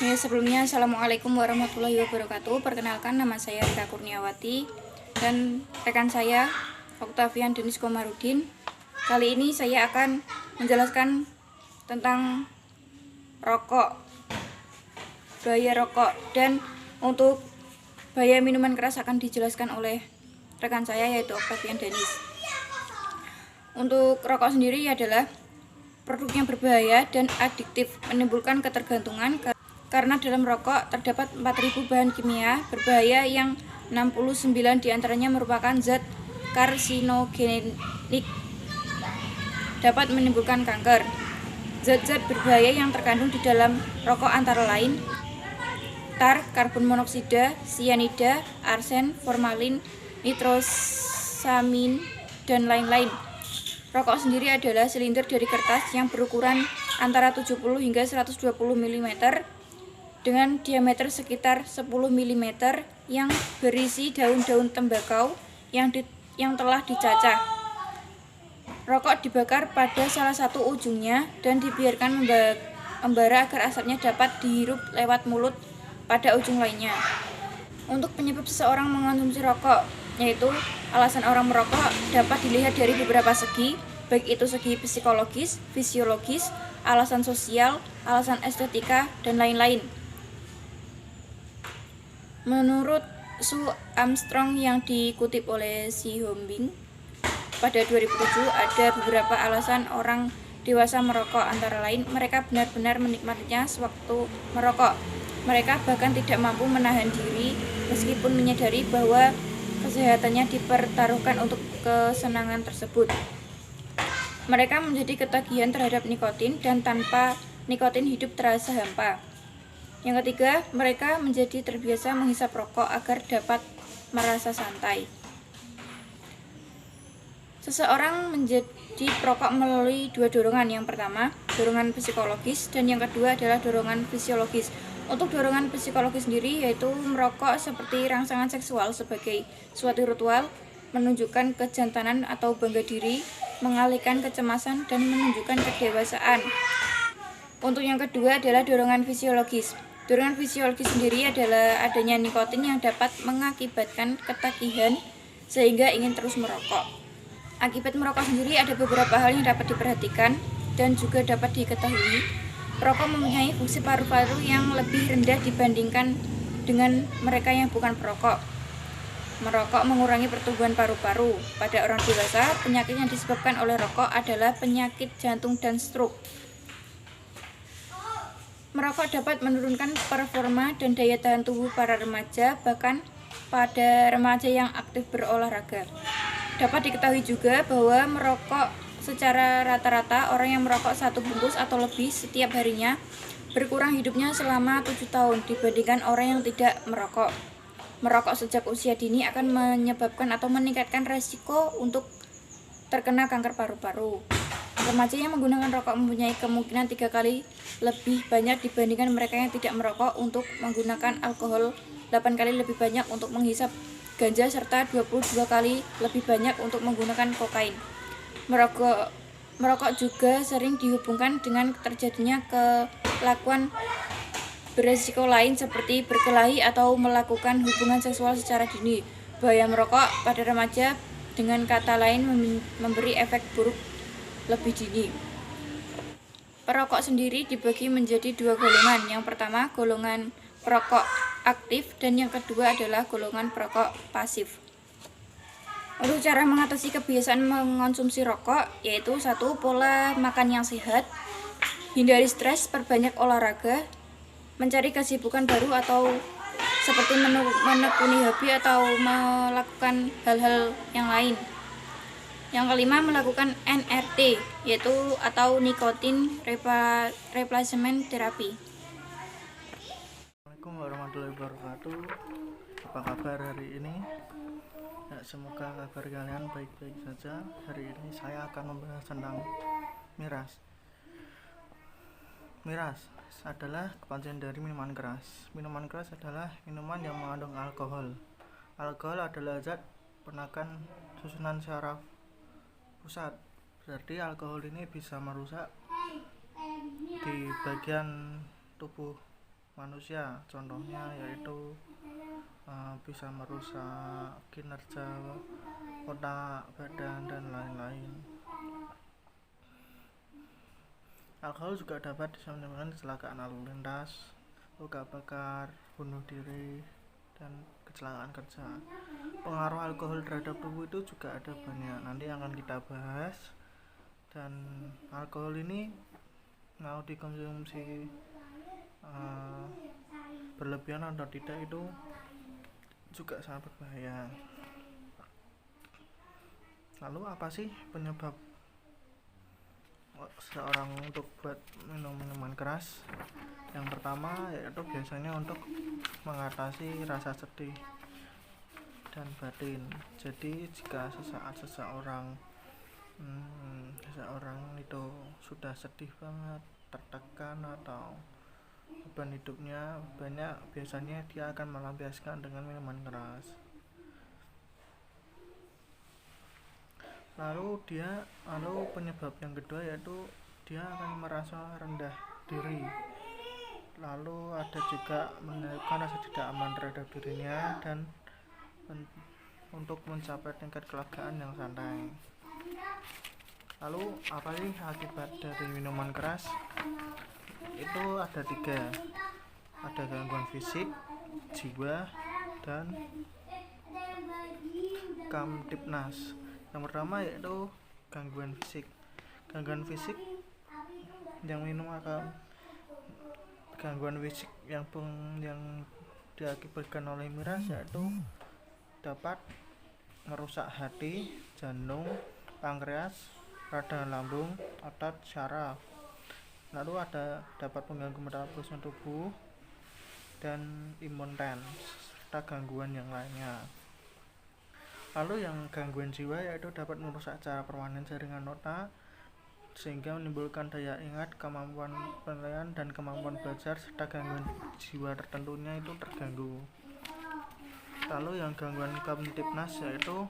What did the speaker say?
Ya, sebelumnya Assalamualaikum warahmatullahi wabarakatuh. Perkenalkan, nama saya Rika Kurniawati dan rekan saya Oktavian Denis Komarudin. Kali ini saya akan menjelaskan tentang rokok, bahaya rokok, dan untuk bahaya minuman keras akan dijelaskan oleh rekan saya yaitu Oktavian Denis. Untuk rokok sendiri adalah produk yang berbahaya dan adiktif, menimbulkan ketergantungan karena dalam rokok terdapat 4.000 bahan kimia berbahaya yang 69 diantaranya merupakan zat karsinogenik, dapat menimbulkan kanker. Zat-zat berbahaya yang terkandung di dalam rokok antara lain tar, karbon monoksida, sianida, arsen, formalin, nitrosamin, dan lain-lain. Rokok sendiri adalah silinder dari kertas yang berukuran antara 70 hingga 120 mm dengan diameter sekitar 10 mm yang berisi daun-daun tembakau yang telah dicacah. Rokok dibakar pada salah satu ujungnya dan dibiarkan membara agar asapnya dapat dihirup lewat mulut pada ujung lainnya. Untuk penyebab seseorang mengonsumsi rokok, yaitu alasan orang merokok dapat dilihat dari beberapa segi, baik itu segi psikologis, fisiologis, alasan sosial, alasan estetika, dan lain-lain. Menurut Sue Armstrong yang dikutip oleh Si Hombing pada 2007, ada beberapa alasan orang dewasa merokok, antara lain mereka benar-benar menikmatinya sewaktu merokok. Mereka bahkan tidak mampu menahan diri meskipun menyadari bahwa kesehatannya dipertaruhkan untuk kesenangan tersebut. Mereka menjadi ketagihan terhadap nikotin dan tanpa nikotin hidup terasa hampa. Yang ketiga, mereka menjadi terbiasa menghisap rokok agar dapat merasa santai. Seseorang menjadi perokok melalui dua dorongan. Yang pertama, dorongan psikologis, dan yang kedua adalah dorongan fisiologis. Untuk dorongan psikologis sendiri yaitu merokok seperti rangsangan seksual sebagai suatu ritual, menunjukkan kejantanan atau bangga diri, mengalihkan kecemasan, dan menunjukkan kedewasaan. Untuk yang kedua adalah dorongan fisiologis. Dorongan fisiologis sendiri adalah adanya nikotin yang dapat mengakibatkan ketagihan sehingga ingin terus merokok. Akibat merokok sendiri ada beberapa hal yang dapat diperhatikan dan juga dapat diketahui. Perokok mempunyai fungsi paru-paru yang lebih rendah dibandingkan dengan mereka yang bukan perokok. Merokok mengurangi pertumbuhan paru-paru. Pada orang dewasa, penyakit yang disebabkan oleh rokok adalah penyakit jantung dan stroke. Merokok dapat menurunkan performa dan daya tahan tubuh para remaja, bahkan pada remaja yang aktif berolahraga. Dapat diketahui juga bahwa merokok secara rata-rata orang yang merokok 1 bungkus atau lebih setiap harinya berkurang hidupnya selama 7 tahun dibandingkan orang yang tidak merokok. Merokok sejak usia dini akan menyebabkan atau meningkatkan resiko untuk terkena kanker paru-paru. Remaja yang menggunakan rokok mempunyai kemungkinan 3 kali lebih banyak dibandingkan mereka yang tidak merokok untuk menggunakan alkohol, 8 kali lebih banyak untuk menghisap ganja, serta 22 kali lebih banyak untuk menggunakan kokain. Merokok juga sering dihubungkan dengan terjadinya kelakuan beresiko lain seperti berkelahi atau melakukan hubungan seksual secara dini. Bahaya merokok pada remaja dengan kata lain memberi efek buruk lebih dini. Perokok sendiri dibagi menjadi 2 golongan. Yang pertama, golongan perokok aktif, dan yang kedua adalah golongan perokok pasif. Untuk cara mengatasi kebiasaan mengonsumsi rokok yaitu 1. Pola makan yang sehat, hindari stres, perbanyak olahraga, mencari kesibukan baru atau seperti menekuni hobi atau melakukan hal-hal yang lain. Yang kelima, melakukan NRT yaitu atau nicotine replacement therapy. Assalamualaikum warahmatullahi wabarakatuh. Apa kabar hari ini? Ya, semoga kabar kalian baik-baik saja. Hari ini saya akan membahas tentang miras. Miras adalah kepanjangan dari minuman keras. Minuman keras adalah minuman yang mengandung alkohol. Alkohol adalah zat penakan susunan saraf pusat. Berarti alkohol ini bisa merusak di bagian tubuh manusia. Contohnya yaitu bisa merusak kinerja otak, badan, dan lain-lain. Alkohol juga dapat bisa menyebabkan kecelakaan lalu lintas, luka bakar, bunuh diri, dan kecelakaan kerja. Pengaruh alkohol terhadap tubuh itu juga ada banyak, nanti akan kita bahas. Dan alkohol ini mau dikonsumsi berlebihan atau tidak itu juga sangat berbahaya. Lalu apa sih penyebab seseorang untuk buat minum minuman keras? Yang pertama yaitu biasanya untuk mengatasi rasa sedih dan batin. Jadi jika sesaat seseorang itu sudah sedih banget, tertekan atau beban hidupnya banyak, biasanya dia akan melampiaskan dengan minuman keras. Lalu penyebab yang kedua yaitu dia akan merasa rendah diri. Lalu ada juga menyebabkan rasa tidak aman terhadap dirinya dan untuk mencapai tingkat kelegaan yang santai. Lalu apa sih akibat dari minuman keras? Itu ada 3. Ada gangguan fisik, jiwa, dan kamtipnas. Yang pertama yaitu gangguan fisik. Gangguan fisik yang diakibatkan oleh miras yaitu dapat merusak hati, jantung, pankreas, radang lambung, otot, syaraf. Lalu dapat mengganggu metabolisme tubuh dan imun serta gangguan yang lainnya. Lalu yang gangguan jiwa yaitu dapat merusak cara permainan jaringan otak sehingga menimbulkan daya ingat, kemampuan penilaian, dan kemampuan belajar, serta gangguan jiwa tertentunya itu terganggu. Lalu yang gangguan kamtipnas yaitu